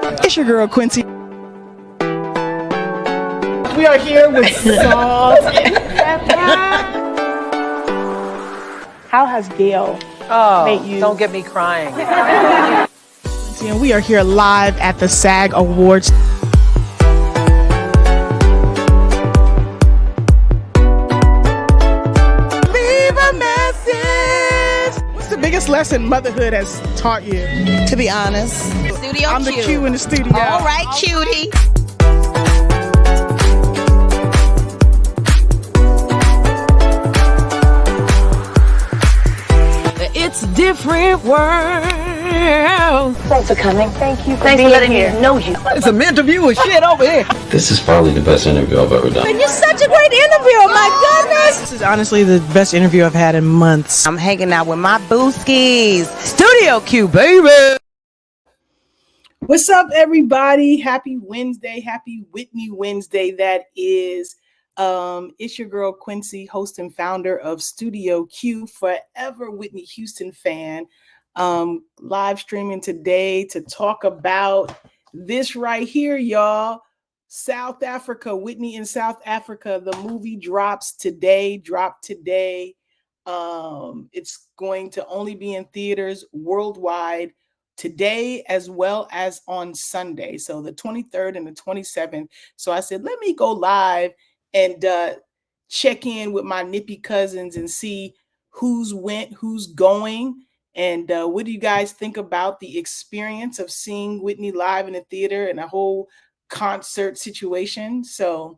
It's your girl, Quincy. We are here with Salt and Pepper. How has Gail made you? Don't get me crying. And we are here live at the SAG Awards. Leave a message. What's the biggest lesson motherhood has taught you? To be honest, Studio I'm Q. the Q in the studio. All right, cutie. It's a different world. Thanks for coming. Thank you for being letting me know you. It's a interview of shit over here. This is probably the best interview I've ever done. And you're such a great interview. My goodness. This is honestly the best interview I've had in months. I'm hanging out with my booskies. Studio Q, baby. What's up, everybody? Happy Wednesday. Happy Whitney Wednesday. That is, it's your girl, Quincy, host and founder of Studio Q, forever Whitney Houston fan. Live streaming today to talk about this right here, y'all. South Africa, Whitney in South Africa. The movie dropped today. It's going to only be in theaters worldwide today as well as on Sunday. So the 23rd and the 27th. So I said, let me go live and check in with my nippy cousins and see who's went, who's going. And what do you guys think about the experience of seeing Whitney live in a theater and a whole concert situation? So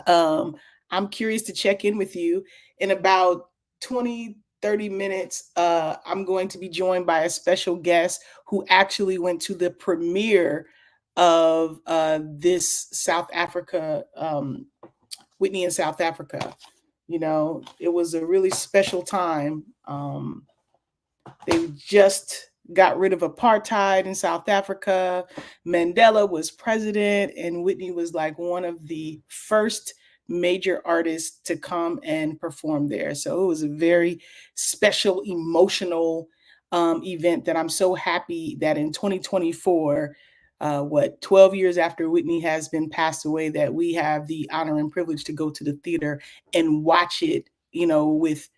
I'm curious to check in with you. In about 20, 30 minutes, I'm going to be joined by a special guest who actually went to the premiere of this South Africa, Whitney in South Africa. You know, it was a really special time. They just got rid of apartheid in South Africa. Mandela was president, and Whitney was like one of the first major artists to come and perform there. So it was a very special, emotional event that I'm so happy that in 2024, 12 years after Whitney has been passed away, that we have the honor and privilege to go to the theater and watch it, you know, with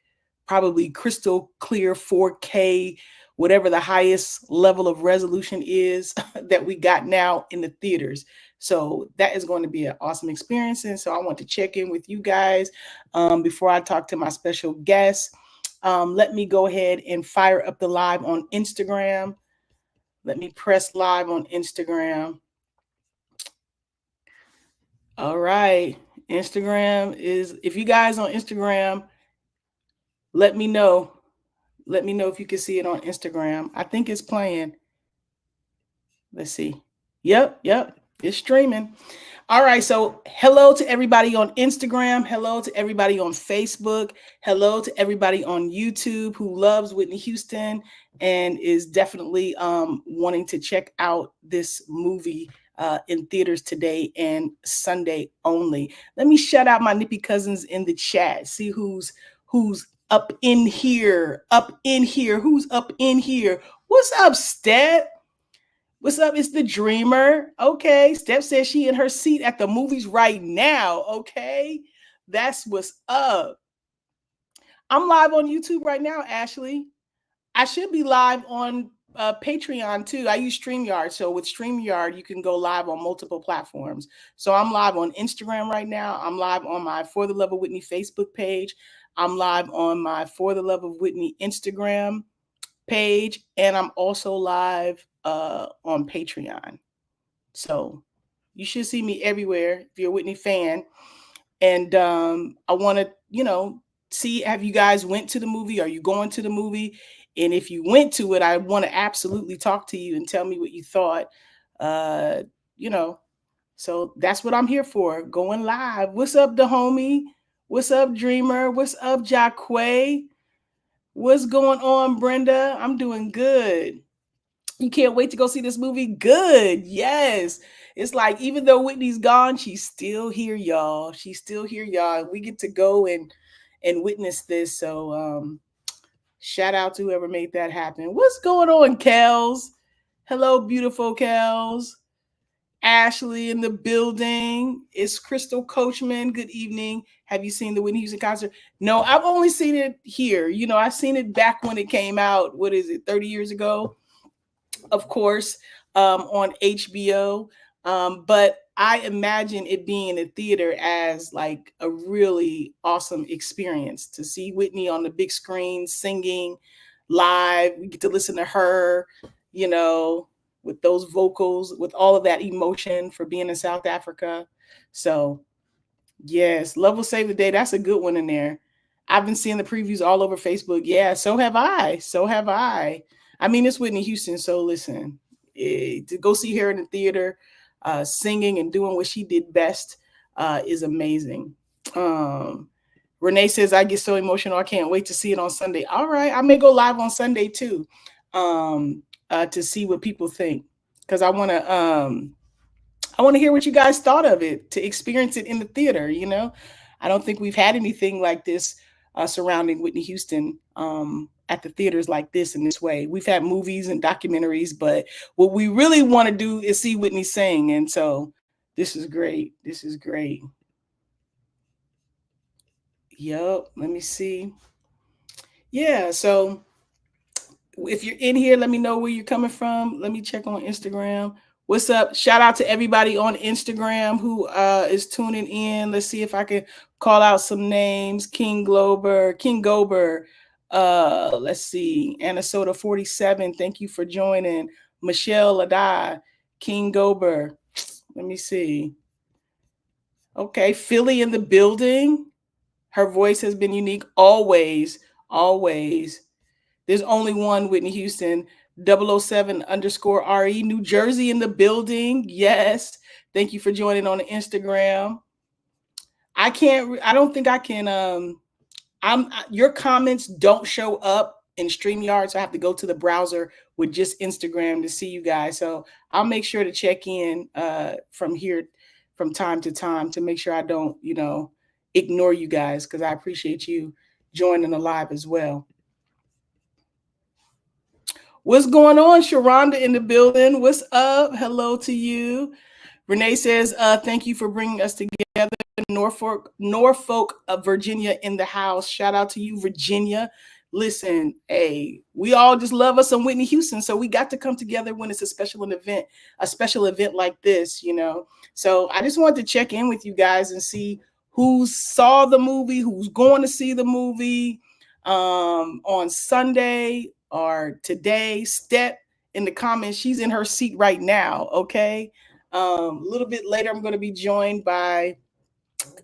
probably crystal clear 4K, whatever the highest level of resolution is that we got now in the theaters. So that is going to be an awesome experience. And so I want to check in with you guys before I talk to my special guest. Let me go ahead and fire up the live on Instagram. Let me press live on Instagram. All right. Instagram is, if you guys on Instagram, let me know. Let me know if you can see it on Instagram. I think it's playing. Let's see. Yep. It's streaming. All right. So hello to everybody on Instagram. Hello to everybody on Facebook. Hello to everybody on YouTube who loves Whitney Houston and is definitely wanting to check out this movie in theaters today and Sunday only. Let me shout out my nippy cousins in the chat. See who's up in here. Who's up in here? What's up, Steph? What's up? It's the Dreamer. Okay. Steph says she in her seat at the movies right now. Okay. That's what's up. I'm live on YouTube right now, Ashley. I should be live on Patreon too. I use StreamYard. So with StreamYard, you can go live on multiple platforms. So I'm live on Instagram right now. I'm live on my For the Love of Whitney Facebook page. I'm live on my For the Love of Whitney Instagram page. And I'm also live on Patreon. So you should see me everywhere if you're a Whitney fan. And I want to, see, have you guys went to the movie? Are you going to the movie? And if you went to it, I want to absolutely talk to you and tell me what you thought. So that's what I'm here for, going live. What's up, the homie? What's up, Dreamer? What's up, Jacquay? What's going on, Brenda? I'm doing good. You can't wait to go see this movie? Good. Yes. It's like, even though Whitney's gone, she's still here, y'all. She's still here, y'all. We get to go and witness this. So shout out to whoever made that happen. What's going on, Kels? Hello, beautiful Kels. Ashley in the building. It's Crystal Coachman. Good evening. Have you seen the Whitney Houston concert? No, I've only seen it here. You know, I've seen it back when it came out. What is it, 30 years ago? Of course, on HBO. But I imagine it being in a theater as like a really awesome experience to see Whitney on the big screen singing live. We get to listen to her, you know, with those vocals, with all of that emotion for being in South Africa. So yes, Love Will Save the Day. That's a good one in there. I've been seeing the previews all over Facebook. Yeah, so have I. So have I. I mean, it's Whitney Houston, so listen, to go see her in the theater, singing and doing what she did best is amazing. Renee says, I get so emotional. I can't wait to see it on Sunday. All right, I may go live on Sunday too, to see what people think, because I want to hear what you guys thought of it, to experience it in the theater. You know, I don't think we've had anything like this surrounding Whitney Houston at the theaters like this in this way. We've had movies and documentaries, but what we really want to do is see Whitney sing. And so this is great. This is great. Yep. Let me see. Yeah. So if you're in here, let me know where you're coming from. Let me check on Instagram. What's up? Shout out to everybody on Instagram who is tuning in. Let's see if I can call out some names. King Gober. Let's see. Anasota 47. Thank you for joining. Michelle Ladai. King Gober. Let me see. Okay. Philly in the building. Her voice has been unique. Always. Always. There's only one Whitney Houston. 007_RE. New Jersey in the building. Yes. Thank you for joining on the Instagram. I don't think I can. Your comments don't show up in StreamYard, so I have to go to the browser with just Instagram to see you guys. So I'll make sure to check in from here from time to time to make sure I don't, ignore you guys, because I appreciate you joining the live as well. What's going on? Sharonda in the building. What's up? Hello to you. Renee says, thank you for bringing us together. Norfolk, Virginia in the house. Shout out to you, Virginia. Listen, hey, we all just love us some Whitney Houston, so we got to come together when it's a special event like this, So I just wanted to check in with you guys and see who saw the movie, who's going to see the movie on Sunday or today. Step in the comments. She's in her seat right now, okay? A little bit later, I'm going to be joined by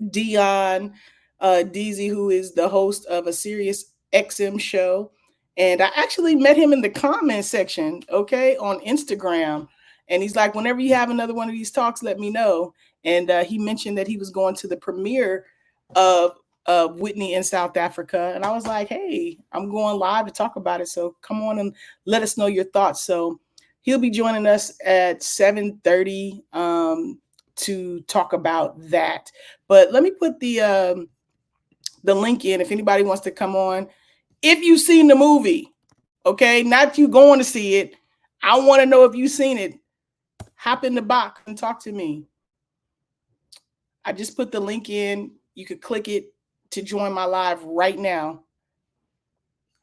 DionDeezy, who is the host of a SiriusXM show. And I actually met him in the comment section, okay, on Instagram. And he's like, whenever you have another one of these talks, let me know. And he mentioned that he was going to the premiere of Whitney in South Africa. And I was like, hey, I'm going live to talk about it. So come on and let us know your thoughts. So he'll be joining us at 7:30 to talk about that. But let me put the link in if anybody wants to come on. If you've seen the movie, okay, not you going to see it. I want to know if you've seen it. Hop in the box and talk to me. I just put the link in. You could click it to join my live right now.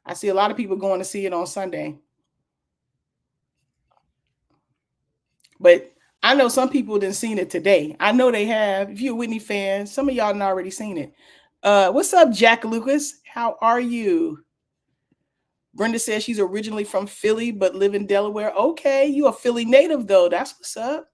I see a lot of people going to see it on Sunday. But I know some people didn't seen it today. I know they have. If you're a Whitney fan, some of y'all have already seen it. What's up, Jack Lucas? How are you? Brenda says she's originally from Philly, but live in Delaware. Okay, you a Philly native, though. That's what's up.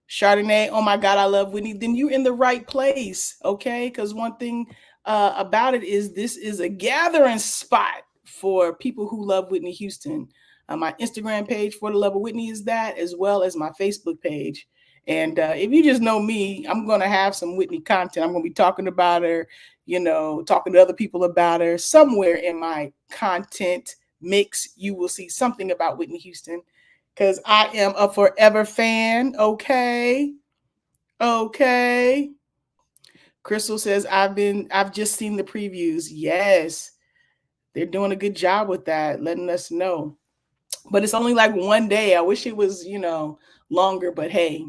Chardonnay, oh my God, I love Whitney. Then you're in the right place, okay? Because one thing about it is this is a gathering spot for people who love Whitney Houston. My Instagram page, For the Love of Whitney, is that, as well as my Facebook page. And if you just know me, I'm going to have some Whitney content. I'm going to be talking about her, talking to other people about her. Somewhere in my content mix, you will see something about Whitney Houston, because I am a forever fan. Okay. Crystal says, I've just seen the previews. Yes. They're doing a good job with that, letting us know. but it's only like one day. I wish it was, longer, but hey,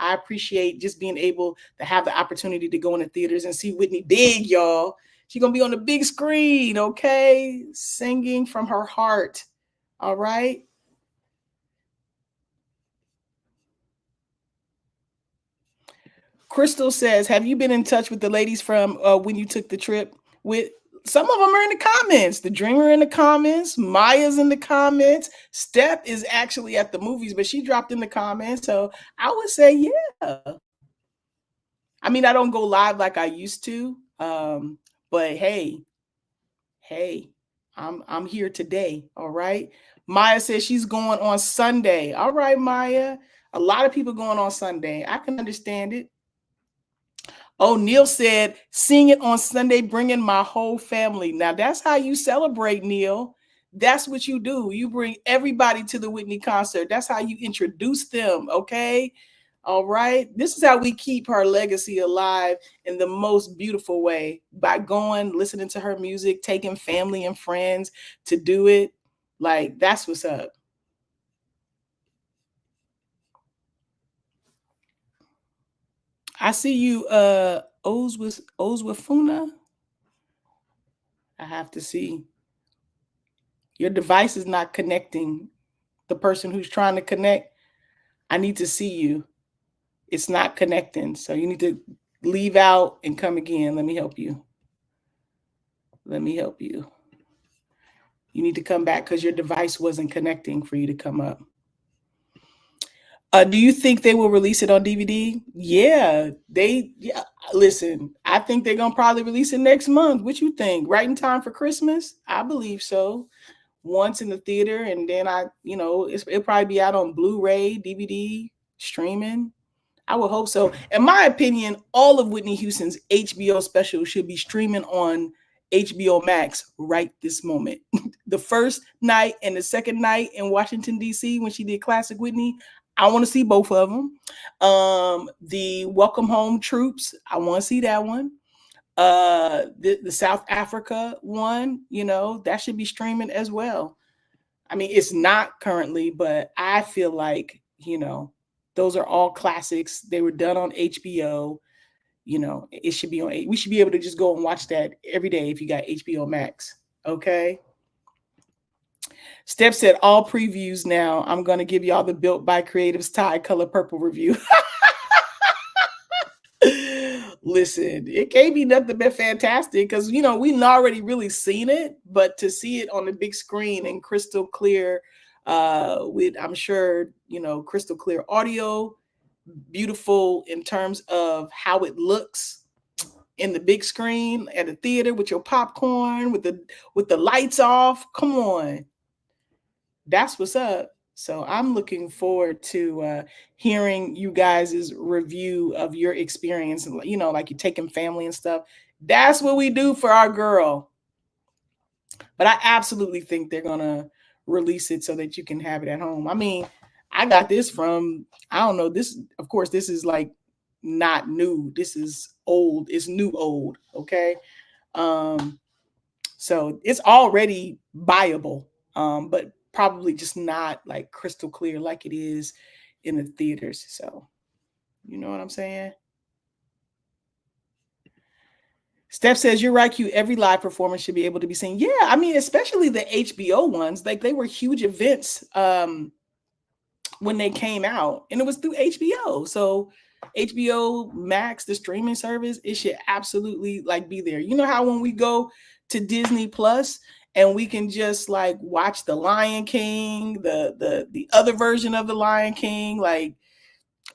I appreciate just being able to have the opportunity to go in the theaters and see Whitney big, y'all. She's going to be on the big screen, okay? Singing from her heart. All right? Crystal says, have you been in touch with the ladies from when you took the trip? With some of them are in the comments. The Dreamer in the comments. Maya's in the comments. Steph is actually at the movies, but she dropped in the comments. So I would say, yeah. I mean, I don't go live like I used to. But hey, I'm here today. All right. Maya says she's going on Sunday. All right, Maya. A lot of people going on Sunday. I can understand it. Oh, Neil said, seeing it on Sunday, bringing my whole family. Now, that's how you celebrate, Neil. That's what you do. You bring everybody to the Whitney concert. That's how you introduce them, okay? All right. This is how we keep her legacy alive in the most beautiful way, by going, listening to her music, taking family and friends to do it. Like, that's what's up. I see you, Ozwafuna. I have to see. Your device is not connecting. The person who's trying to connect, I need to see you. It's not connecting. So you need to leave out and come again. Let me help you. You need to come back because your device wasn't connecting for you to come up. Do you think they will release it on DVD? Yeah, listen, I think they're going to probably release it next month. What you think? Right in time for Christmas? I believe so. Once in the theater, and then it'll probably be out on Blu-ray, DVD, streaming. I would hope so. In my opinion, all of Whitney Houston's HBO specials should be streaming on HBO Max right this moment. The first night and the second night in Washington, D.C., when she did Classic Whitney, I want to see both of them. The Welcome Home Troops, I want to see that one. The South Africa one, that should be streaming as well. I mean, it's not currently, but I feel like, those are all classics. They were done on HBO. It should be on. We should be able to just go and watch that every day if you got HBO Max. Okay. Steph said all previews now. I'm going to give y'all the Built by Creatives Tie Color Purple review. Listen, it can't be nothing but fantastic because, we've already really seen it, but to see it on the big screen and crystal clear, with, I'm sure, crystal clear audio, beautiful in terms of how it looks in the big screen at a theater with your popcorn, with the lights off. Come on. That's what's up. So I'm looking forward to hearing you guys' review of your experience. Like you're taking family and stuff. That's what we do for our girl. But I absolutely think they're going to release it so that you can have it at home. I mean, I got this from, I don't know, this, of course, this is like not new. This is old. It's new old. Okay. So it's already buyable, but probably just not like crystal clear like it is in the theaters. So, you know what I'm saying? Steph says, you're right, Q. Every live performance should be able to be seen. Yeah, I mean, especially the HBO ones. Like, they were huge events when they came out. And it was through HBO. So HBO Max, the streaming service, it should absolutely like be there. You know how when we go to Disney Plus and we can just like watch The Lion King, the other version of The Lion King, like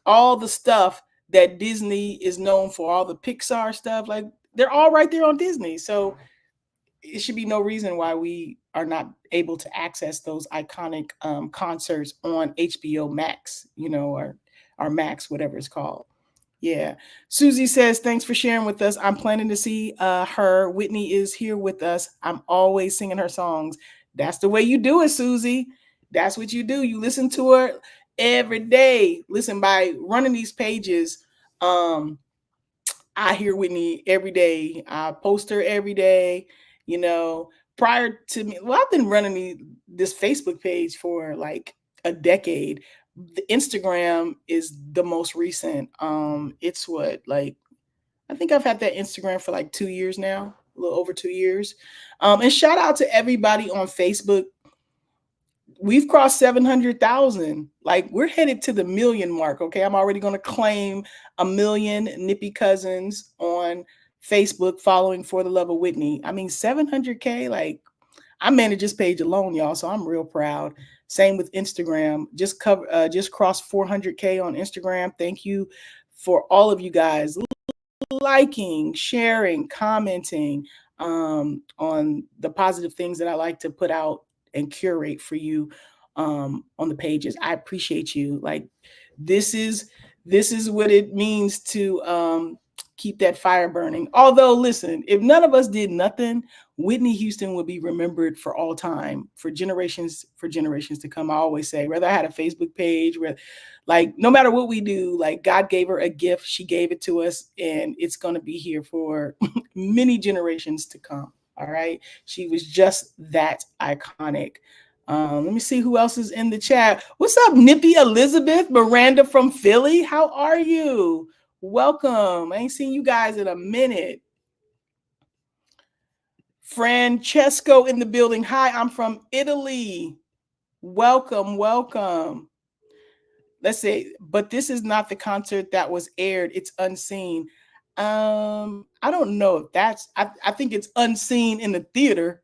all the stuff that Disney is known for, all the Pixar stuff, like they're all right there on Disney. So it should be no reason why we are not able to access those iconic concerts on HBO Max, or Max, whatever it's called. Yeah. Susie says, thanks for sharing with us. I'm planning to see her. Whitney is here with us. I'm always singing her songs. That's the way you do it, Susie. That's what you do. You listen to her every day. Listen, by running these pages, I hear Whitney every day. I post her every day, prior to me, well, I've been running this Facebook page for like a decade. The Instagram is the most recent. It's what, like, I think I've had that Instagram for like 2 years now, a little over 2 years. And shout out to everybody on Facebook. We've crossed 700,000. Like, we're headed to the million mark. Okay. I'm already going to claim 1 million Nippy cousins on Facebook following For the Love of Whitney. I mean, 700K, like, I manage this page alone, y'all. So I'm real proud. Same with Instagram. Just crossed 400K on Instagram. Thank you for all of you guys liking, sharing, commenting on the positive things that I like to put out and curate for you on the pages. I appreciate you. Like, this is what it means to keep that fire burning. Although, listen, if none of us did nothing, Whitney Houston would be remembered for all time, for generations to come. I always say, whether I had a Facebook page, where, like, no matter what we do, like, God gave her a gift, she gave it to us, and it's going to be here for many generations to come. All right. She was just that iconic. Let me see who else is in the chat. What's up, Nippy Elizabeth? Miranda from Philly. How are you? Welcome. I ain't seen you guys in a minute. Francesco in the building. Hi, I'm from Italy. Welcome, welcome. Let's say, but this is not the concert that was aired. It's unseen. I don't know if that's, I think it's unseen in the theater.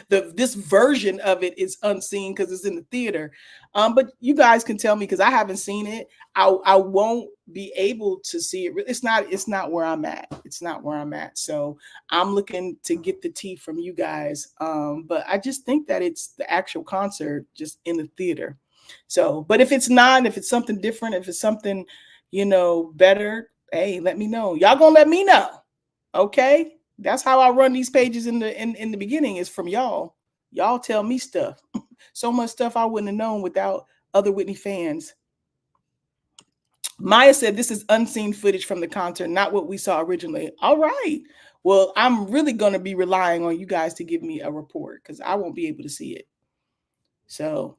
This version of it is unseen because it's in the theater. But you guys can tell me, because I haven't seen it. I won't be able to see it. It's not where I'm at. It's not where I'm at. So I'm looking to get the tea from you guys. But I just think that it's the actual concert just in the theater. So, but if it's not, if it's something different, if it's something, better, hey, let me know. Y'all gonna let me know. Okay. That's how I run these pages in the beginning, is from y'all. Y'all tell me stuff. So much stuff I wouldn't have known without other Whitney fans. Maya said this is unseen footage from the concert, not what we saw originally. All right. Well, I'm really going to be relying on you guys to give me a report, because I won't be able to see it. So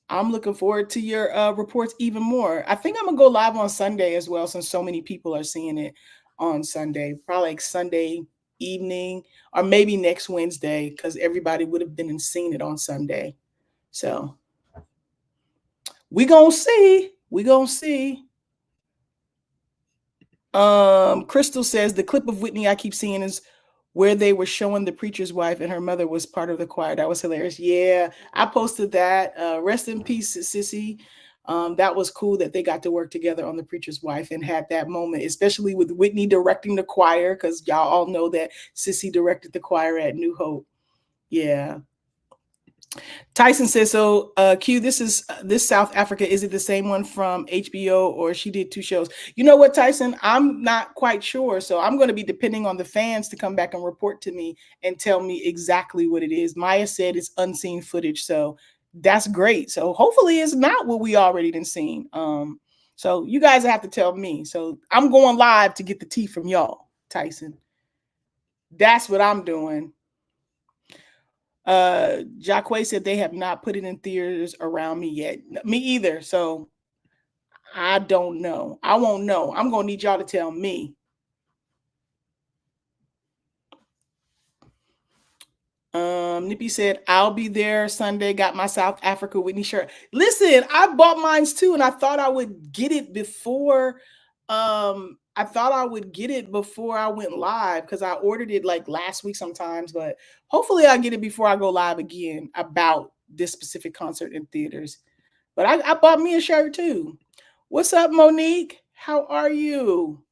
I'm looking forward to your reports even more. I think I'm going to go live on Sunday as well, since so many people are seeing it on Sunday. Probably like Sunday evening, or maybe next Wednesday, because everybody would have been and seen it on Sunday. So we gonna see. Crystal says the clip of Whitney I keep seeing is where they were showing the preacher's wife and her mother was part of the choir. That was hilarious. Yeah, I posted that. Rest in peace, Sissy. That was cool that they got to work together on The Preacher's Wife and had that moment, especially with Whitney directing the choir, because y'all all know that Sissy directed the choir at New Hope. Yeah. Tyson says, so Q, this South Africa, is it the same one from HBO, or she did 2 shows? You know what, Tyson? I'm not quite sure. So I'm going to be depending on the fans to come back and report to me and tell me exactly what it is. Maya said it's unseen footage. So that's great. So hopefully it's not what we already done seen. So you guys have to tell me. So I'm going live to get the tea from y'all, Tyson. That's what I'm doing. Jacquet said they have not put it in theaters around me yet. Me either. So I don't know. I won't know. I'm going to need y'all to tell me. Nippy said, I'll be there Sunday. Got my South Africa Whitney shirt. Listen, I bought mine too, and I thought I would get it before. I thought I would get it before I went live, because I ordered it like last week sometimes, but hopefully I'll get it before I go live again about this specific concert in theaters. But I bought me a shirt too. What's up, Monique? How are you?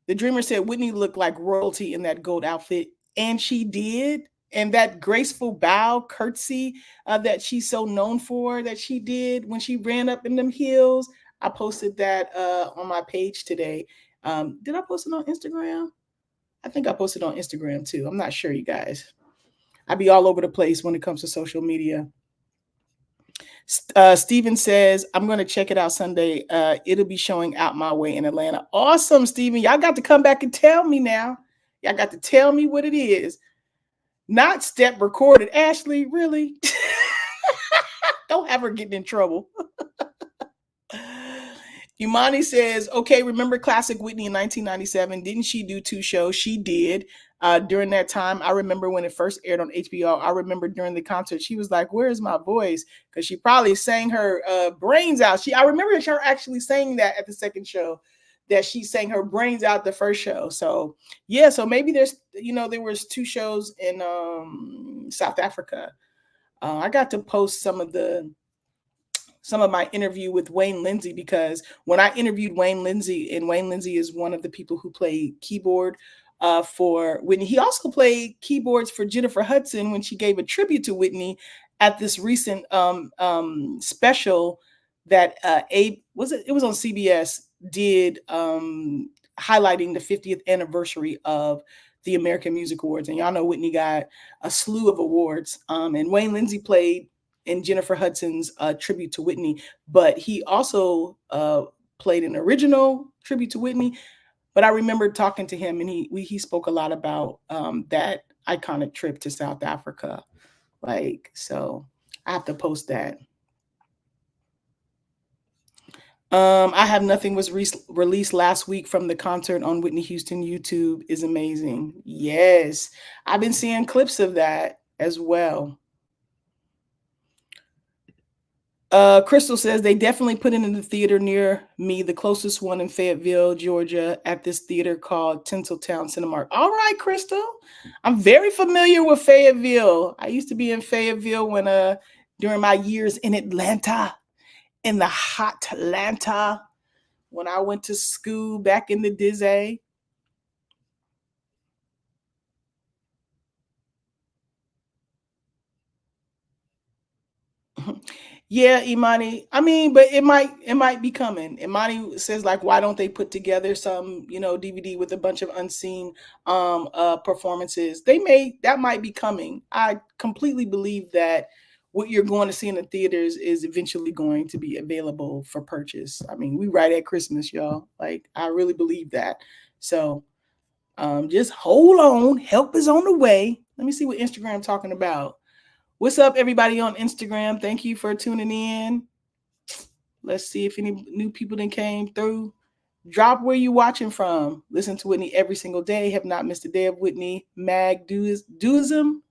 The Dreamer said Whitney looked like royalty in that gold outfit. And she did. And that graceful bow, curtsy that she's so known for, that she did when she ran up in them heels. I posted that on my page today. Did I post it on Instagram? I think I posted on Instagram too. I'm not sure, you guys. I be all over the place when it comes to social media. Steven says, I'm going to check it out Sunday. It'll be showing Out My Way in Atlanta. Awesome, Steven. Y'all got to come back and tell me now. Y'all got to tell me what it is. Not step recorded. Ashley, really? Don't have her getting in trouble. Imani says, okay, remember Classic Whitney in 1997? Didn't she do 2 shows? She did. During that time, I remember when it first aired on HBO, I remember during the concert, she was like, where's my voice? Because she probably sang her brains out. I remember her actually saying that at the second show, that she sang her brains out the first show. So yeah, so maybe there was 2 shows in South Africa. I got to post some of my interview with Wayne Lindsey, because when I interviewed Wayne Lindsey, and Wayne Lindsey is one of the people who played keyboard for Whitney. He also played keyboards for Jennifer Hudson when she gave a tribute to Whitney at this recent special that Abe, it was on CBS, did highlighting the 50th anniversary of the American Music Awards. And y'all know Whitney got a slew of awards. And Wayne Lindsey played in Jennifer Hudson's tribute to Whitney, but he also played an original tribute to Whitney. But I remember talking to him, and he spoke a lot about that iconic trip to South Africa. So I have to post that. I Have Nothing was released last week from the concert on Whitney Houston YouTube. Is amazing. Yes, I've been seeing clips of that as well. Crystal says they definitely put it in the theater near me, the closest one in Fayetteville, Georgia, at this theater called Tinseltown Cinemark. All right, Crystal. I'm very familiar with Fayetteville. I used to be in Fayetteville when during my years in Atlanta, in the hot Atlanta, when I went to school back in the Dizzy. Yeah, Imani. I mean, but it might be coming. Imani says, like, why don't they put together some, DVD with a bunch of unseen performances? That might be coming. I completely believe that what you're going to see in the theaters is eventually going to be available for purchase. I mean, we right at Christmas, y'all. Like, I really believe that. So just hold on. Help is on the way. Let me see what Instagram's talking about. What's up, everybody on Instagram? Thank you for tuning in. Let's see if any new people then came through. Drop where you watching from. Listen to Whitney every single day. Have not missed a day of Whitney. Mag Doism.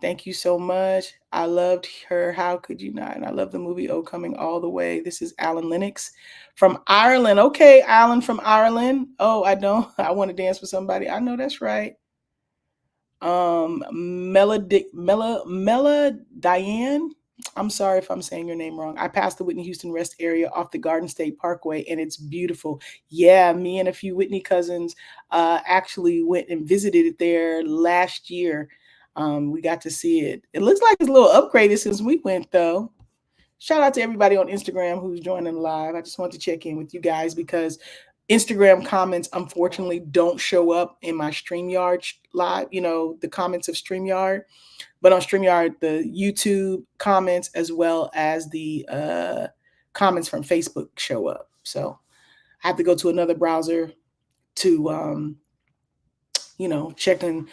Thank you so much. I loved her. How could you not? And I love the movie Oh Coming All the Way. This is Alan Lennox from Ireland. Okay, Alan from Ireland. Oh, I want to dance with somebody. I know that's right. Diane, I'm sorry if I'm saying your name wrong. I passed the Whitney Houston Rest area off the Garden State Parkway, and it's beautiful. Yeah, me and a few Whitney cousins actually went and visited it there last year. We got to see it. It looks like it's a little upgraded since we went, though. Shout out to everybody on Instagram who's joining live. I just want to check in with you guys because Instagram comments, unfortunately, don't show up in my StreamYard live, the comments of StreamYard. But on StreamYard, the YouTube comments as well as the comments from Facebook show up. So I have to go to another browser to, checking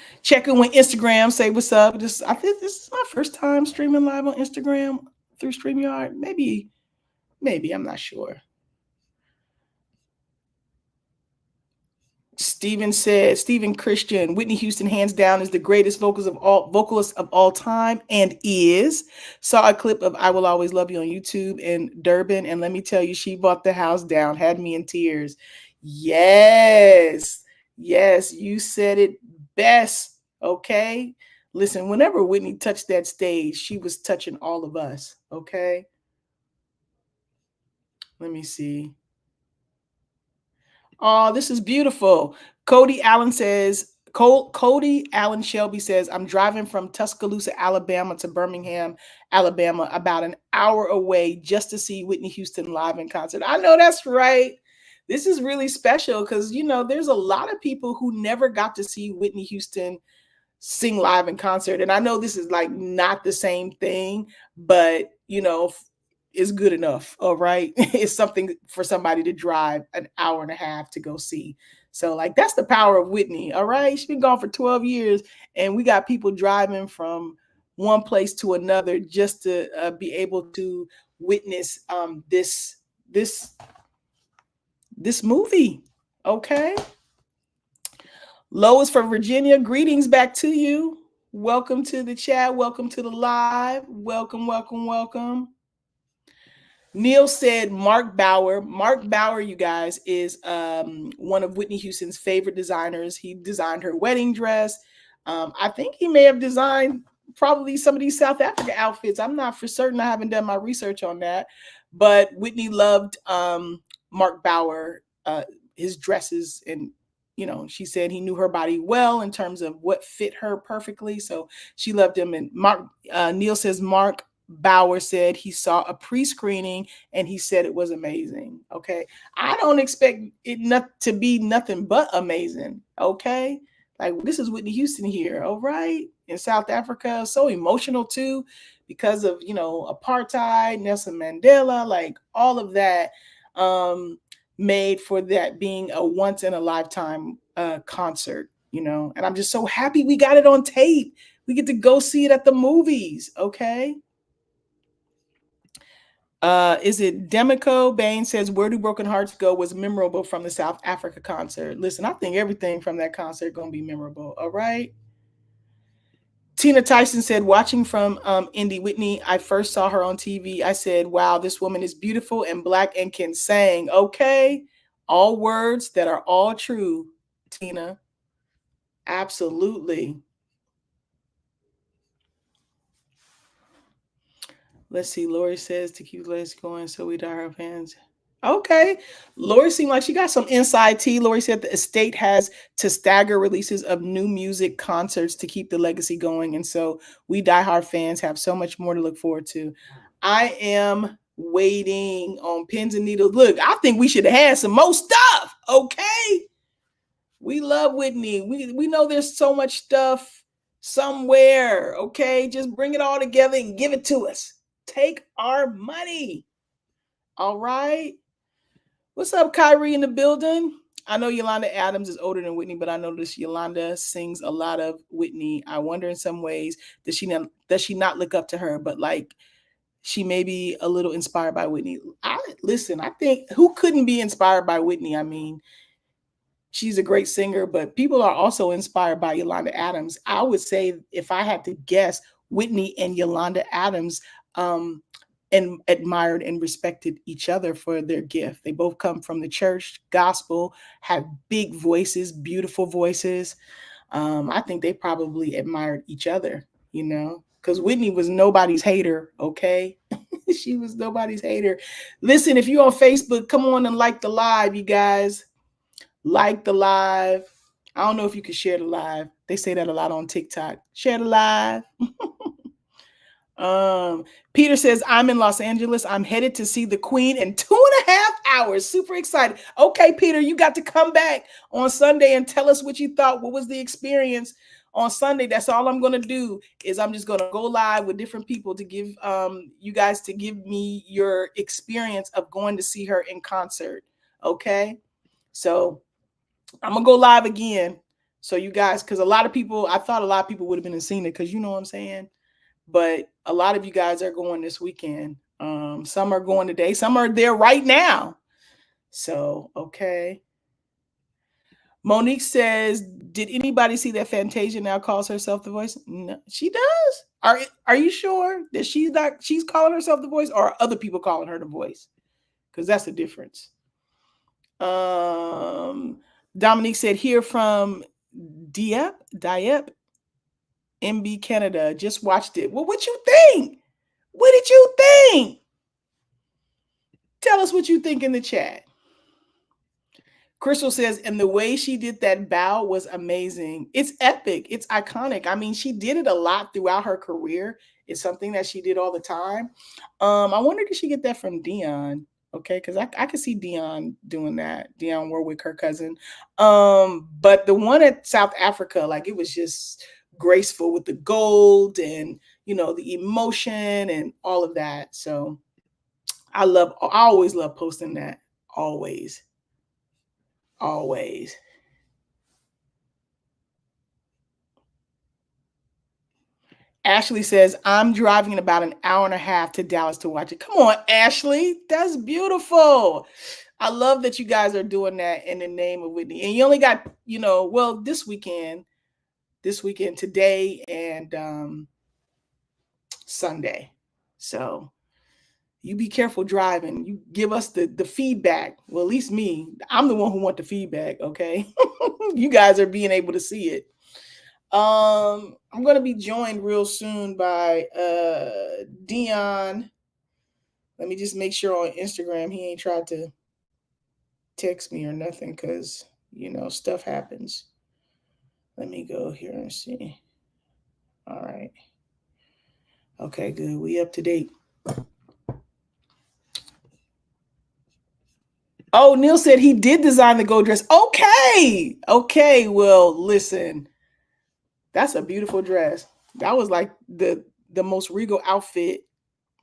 with Instagram, say what's up. I think this is my first time streaming live on Instagram through StreamYard. Maybe, I'm not sure. Stephen Christian, Whitney Houston hands down is the greatest vocalist of all time, and saw a clip of I Will Always Love You on YouTube in Durban, and let me tell you, she bought the house down, had me in tears. Yes, you said it best. Okay, listen, whenever Whitney touched that stage, she was touching all of us. Okay, let me see. Oh, this is beautiful. Cody Allen Shelby says, I'm driving from Tuscaloosa, Alabama to Birmingham, Alabama, about an hour away just to see Whitney Houston live in concert. I know that's right. This is really special because, there's a lot of people who never got to see Whitney Houston sing live in concert. And I know this is like not the same thing, but, is good enough. All right. It's something for somebody to drive an hour and a half to go see. So like, that's the power of Whitney. All right. She's been gone for 12 years and we got people driving from one place to another just to be able to witness this movie. Okay. Lois from Virginia, greetings back to you. Welcome to the chat. Welcome to the live. Welcome, welcome, welcome. Neil said Mark Bauer. Mark Bauer, you guys, is one of Whitney Houston's favorite designers. He designed her wedding dress. I think he may have designed probably some of these South Africa outfits. I'm not for certain. I haven't done my research on that. But Whitney loved Mark Bauer, his dresses, and she said he knew her body well in terms of what fit her perfectly. So she loved him. And Neil says Mark Bauer said he saw a pre-screening and he said it was amazing. Okay. I don't expect it not to be nothing but amazing. Okay. Like, this is Whitney Houston here. All right. In South Africa. So emotional too, because of, apartheid, Nelson Mandela, like all of that, made for that being a once in a lifetime concert, and I'm just so happy we got it on tape. We get to go see it at the movies. Okay. Is it Demico? Bain says, Where Do Broken Hearts Go was memorable from the South Africa concert. Listen, I think everything from that concert going to be memorable. All right. Tina Tyson said, watching from Indie Whitney, I first saw her on TV. I said, wow, this woman is beautiful and black and can sing. Okay. All words that are all true, Tina. Absolutely. Let's see. Lori says to keep the list going so we die our fans. Okay. Lori seemed like she got some inside tea. Lori said the estate has to stagger releases of new music concerts to keep the legacy going. And so we diehard fans have so much more to look forward to. I am waiting on pins and needles. Look, I think we should have had some more stuff. Okay. We love Whitney. We know there's so much stuff somewhere. Okay. Just bring it all together and give it to us. Take our money. All right. What's up, Kyrie in the building? I know Yolanda Adams is older than Whitney, but I noticed Yolanda sings a lot of Whitney. I wonder in some ways, does she not look up to her, but like she may be a little inspired by Whitney. I think who couldn't be inspired by Whitney? I mean, she's a great singer, but people are also inspired by Yolanda Adams. I would say if I had to guess, Whitney and Yolanda Adams and admired and respected each other for their gift. They both come from the church, gospel, have big voices, beautiful voices. I think they probably admired each other, because Whitney was nobody's hater, okay? She was nobody's hater. Listen, if you're on Facebook, come on and like the live, you guys. Like the live. I don't know if you can share the live. They say that a lot on TikTok. Share the live. Peter says, I'm in Los Angeles. I'm headed to see the Queen in 2.5 hours. Super excited. Okay, Peter, you got to come back on Sunday and tell us what you thought. What was the experience on Sunday? That's all I'm going to do is I'm just going to go live with different people to give you guys to give me your experience of going to see her in concert. Okay. So I'm going to go live again. So you guys, because I thought a lot of people would have been and seen it because you know what I'm saying? But a lot of you guys are going this weekend. Some are going today. Some are there right now. So, okay. Monique says, did anybody see that Fantasia now calls herself the voice? No, she does. Are you sure that she's calling herself the voice, or are other people calling her the voice? Because that's the difference. Dominique said, here from Dieppe, MB Canada, just watched it. Well, what you think? What did you think? Tell us what you think in the chat. Crystal says, and the way she did that bow was amazing. It's epic. It's iconic. I mean, she did it a lot throughout her career. It's something that she did all the time. I wonder, did she get that from Dion? Okay, because I could see Dion doing that. Dion Warwick, her cousin. But the one at South Africa, like, it was just graceful with the gold and, the emotion and all of that. So I always love posting that. Always. Ashley says, I'm driving in about an hour and a half to Dallas to watch it. Come on, Ashley. That's beautiful. I love that you guys are doing that in the name of Whitney. And you only got, well, this weekend, today and Sunday. So you be careful driving. You give us the feedback. Well, at least me. I'm the one who want the feedback, okay? You guys are being able to see it. I'm going to be joined real soon by Dion. Let me just make sure on Instagram he ain't tried to text me or nothing because, stuff happens. Let me go here and see. All right. Okay, good. We up to date. Oh, Neil said he did design the gold dress. Okay. Well, listen. That's a beautiful dress. That was like the most regal outfit.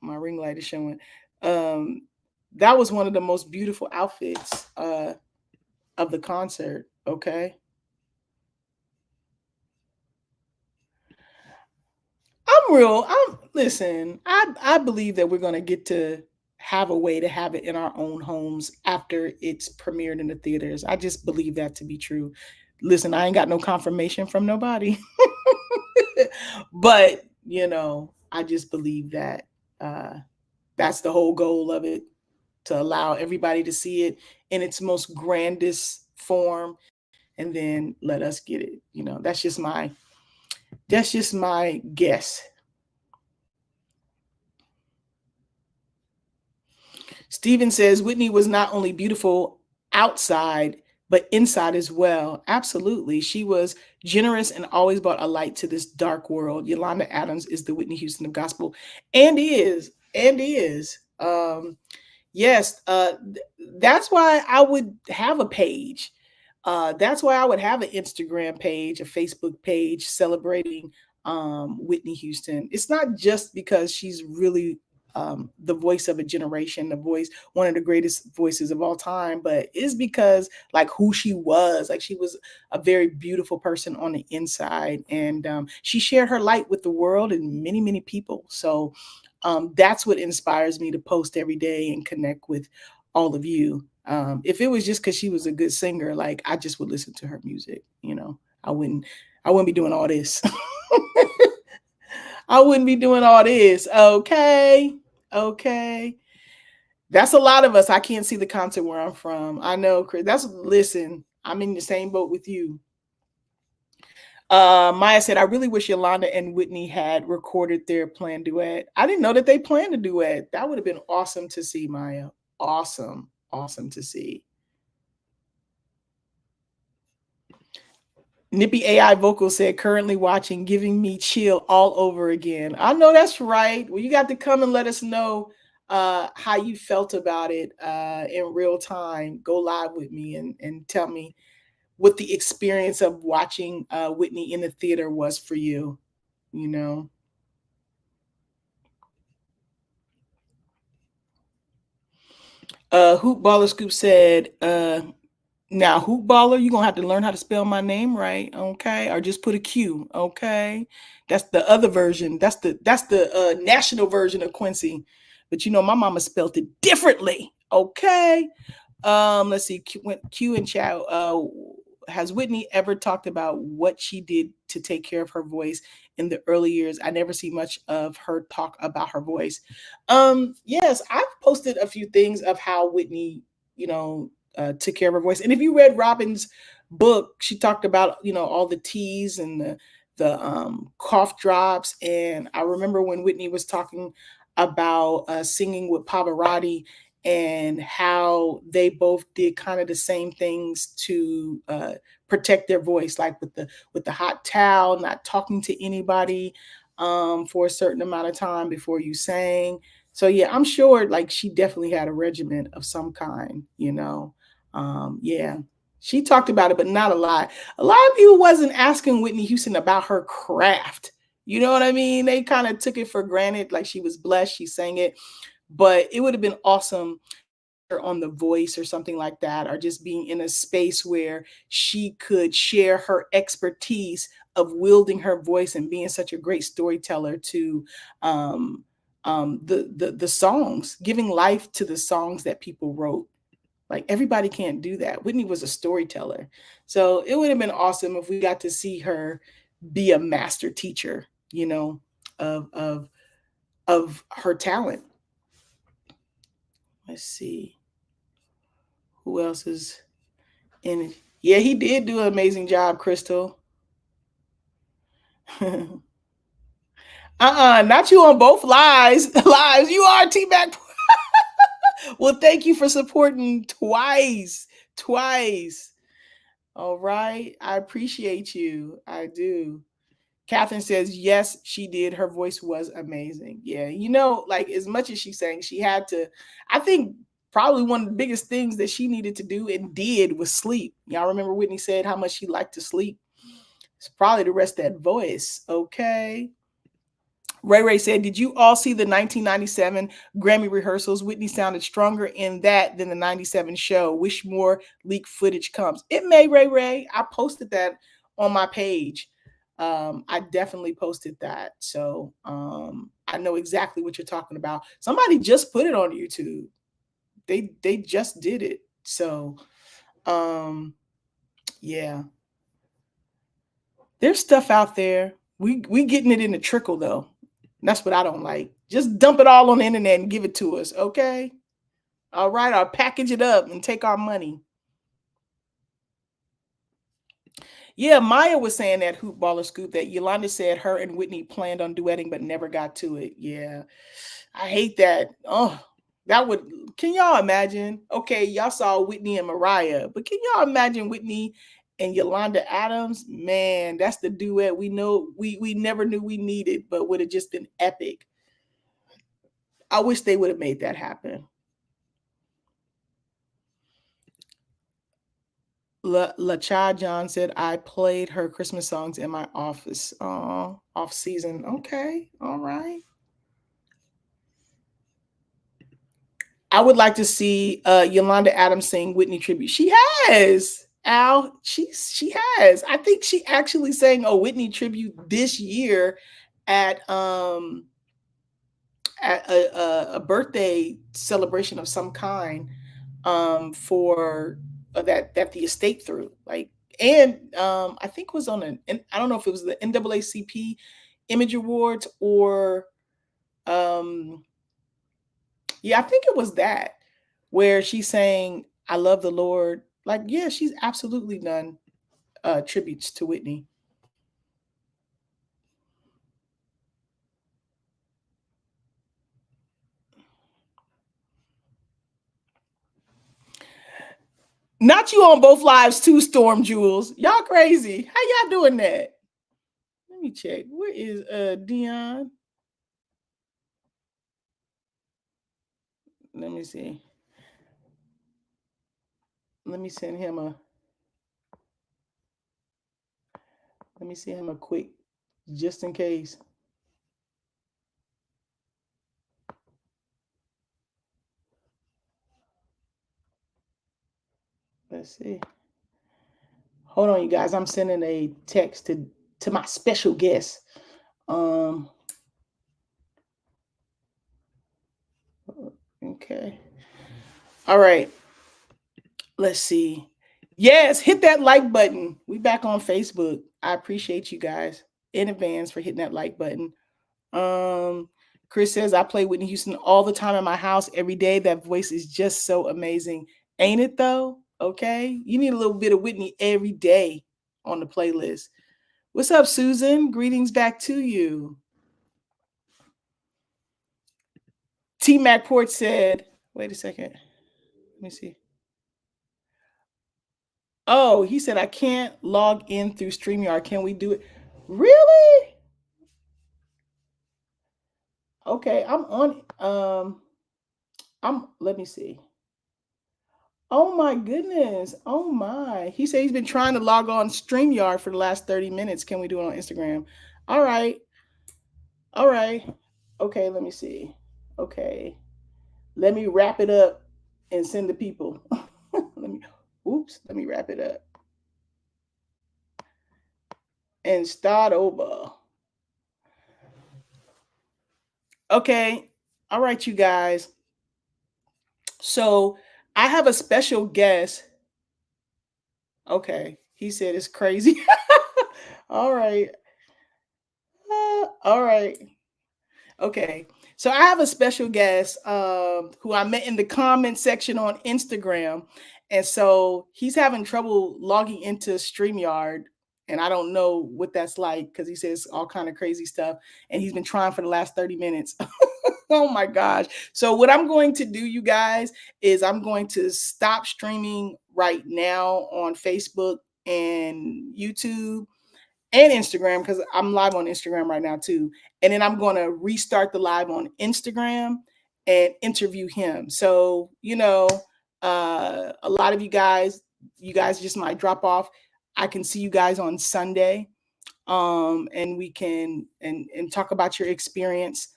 My ring light is showing. That was one of the most beautiful outfits of the concert. Okay. Listen, I believe that we're going to get to have a way to have it in our own homes after it's premiered in the theaters. I just believe that to be true. Listen, I ain't got no confirmation from nobody, but I just believe that that's the whole goal of it, to allow everybody to see it in its most grandest form, and then let us get it. That's just my guess. Steven says Whitney was not only beautiful outside, but inside as well. Absolutely. She was generous and always brought a light to this dark world. Yolanda Adams is the Whitney Houston of gospel, and is. Yes. That's why I would have a page. That's why I would have an Instagram page, a Facebook page celebrating Whitney Houston. It's not just because she's really the voice of a generation, one of the greatest voices of all time, but it's because like who she was. Like she was a very beautiful person on the inside, and she shared her light with the world and many, many people. So that's what inspires me to post every day and connect with all of you. If it was just because she was a good singer, like I just would listen to her music, I wouldn't be doing all this. I wouldn't be doing all this. Okay. That's a lot of us. I can't see the concert where I'm from. I know, Chris. Listen, I'm in the same boat with you. Maya said, I really wish Yolanda and Whitney had recorded their planned duet. I didn't know that they planned a duet. That would have been awesome to see, Maya. Awesome to see. Nippy AI Vocal said, currently watching, giving me chill all over again. I know that's right. Well, you got to come and let us know how you felt about it in real time. Go live with me and tell me what the experience of watching Whitney in the theater was for you, Hoop Baller Scoop said, now, Hoop Baller, you're going to have to learn how to spell my name right, okay? Or just put a Q, okay? That's the other version. That's the national version of Quincy. But my mama spelled it differently, okay? Let's see. Q and chat. Has Whitney ever talked about what she did to take care of her voice in the early years? I never see much of her talk about her voice. Yes, I've posted a few things of how Whitney, took care of her voice. And if you read Robin's book, she talked about, all the teas and the cough drops. And I remember when Whitney was talking about singing with Pavarotti and how they both did kind of the same things to protect their voice, like with the hot towel, not talking to anybody for a certain amount of time before you sang. So yeah, I'm sure like she definitely had a regimen of some kind, yeah, she talked about it, but not a lot. A lot of people wasn't asking Whitney Houston about her craft. You know what I mean? They kind of took it for granted, like she was blessed, she sang it, but it would have been awesome on The Voice or something like that, or just being in a space where she could share her expertise wielding her voice and being such a great storyteller to the songs, giving life to the songs that people wrote. Like everybody can't do that. Whitney was a storyteller. So it would have been awesome if we got to see her be a master teacher, you know, of her talent. Let's see. Who else is in it? Yeah, he did do an amazing job, Crystal. Not you on both lives. You are T-Mac. Well, thank you for supporting twice. All right. I appreciate you. I do. Catherine says, yes, she did. Her voice was amazing. Yeah. You know, like as much as she's saying, she had to, I think probably one of the biggest things that she needed to do and did was sleep. Y'all remember Whitney said how much she liked to sleep? It's probably the rest of that voice. Okay. Ray said, did you all see the 1997 Grammy rehearsals? Whitney sounded stronger in that than the 97 show. Wish more leaked footage comes. It may, Ray. I posted that on my page. I definitely posted that. So I know exactly what you're talking about. Somebody just put it on YouTube. They just did it. So yeah. There's stuff out there. We getting it in the trickle though. That's what I don't like. Just dump it all on the internet and give it to us, okay? All right, I'll package it up and take our money. Yeah, Maya was saying that Hoop Baller Scoop that Yolanda said her and Whitney planned on duetting but never got to it. Yeah, I hate that. Oh, that would, can y'all imagine? Okay, y'all saw Whitney and Mariah, but can y'all imagine Whitney and Yolanda Adams? Man, that's the duet we know we never knew we needed, but would have just been epic. I wish they would have made that happen. La Cha John said, I played her Christmas songs in my office off season. Okay, all right. I would like to see Yolanda Adams sing Whitney tribute. She has, Al. She has. I think she actually sang a Whitney tribute this year at a birthday celebration of some kind for that the estate threw. Like, and I think was on I don't know if it was the NAACP Image Awards or yeah, I think it was that where she's saying, I love the Lord. Like, yeah, she's absolutely done tributes to Whitney. Not you on both lives too, Storm Jewels. Y'all crazy. How y'all doing that? Let me check. Where is Dion? Let me see. Let me send him a quick, just in case. Let's see. Hold on, you guys. I'm sending a text to my special guest. Okay. All right. Let's see. Yes, hit that like button. We back on Facebook. I appreciate you guys in advance for hitting that like button. Chris says, I play Whitney Houston all the time in my house every day. That voice is just so amazing. Ain't it though? Okay. You need a little bit of Whitney every day on the playlist. What's up, Susan? Greetings back to you. T Mac Port said, wait a second. Let me see. Oh, he said, I can't log in through StreamYard. Can we do it? Really? Okay, I'm on. Let me see. Oh my goodness. Oh my. He said he's been trying to log on StreamYard for the last 30 minutes. Can we do it on Instagram? All right. All right. Okay, let me see. Okay. Let me wrap it up and send the people. Let me wrap it up. and start over. Okay. All right, you guys. So I have a special guest. Okay. He said it's crazy. All right. All right. Okay. So I have a special guest who I met in the comment section on Instagram. And so he's having trouble logging into StreamYard. And I don't know what that's like because he says all kind of crazy stuff. And he's been trying for the last 30 minutes. Oh my gosh. So what I'm going to do, you guys, is I'm going to stop streaming right now on Facebook and YouTube and Instagram because I'm live on Instagram right now too. And then I'm going to restart the live on Instagram and interview him. So, a lot of you guys just might drop off. I can see you guys on Sunday. And we can and talk about your experience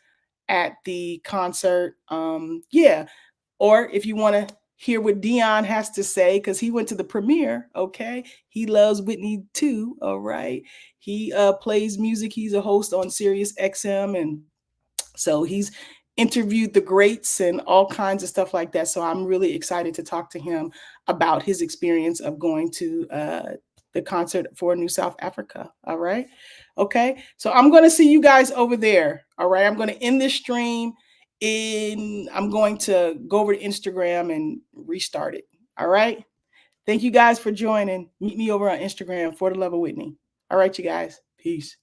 at the concert. Yeah. Or if you want to hear what Dion has to say, because he went to the premiere. Okay. He loves Whitney too. All right. He plays music. He's a host on SiriusXM. And so he's interviewed the greats and all kinds of stuff like that. So I'm really excited to talk to him about his experience of going to the concert for New South Africa. All right. Okay. So I'm going to see you guys over there. All right. I'm going to end this stream. I'm going to go over to Instagram and restart it. All right. Thank you guys for joining. Meet me over on Instagram for the love of Whitney. All right, you guys. Peace.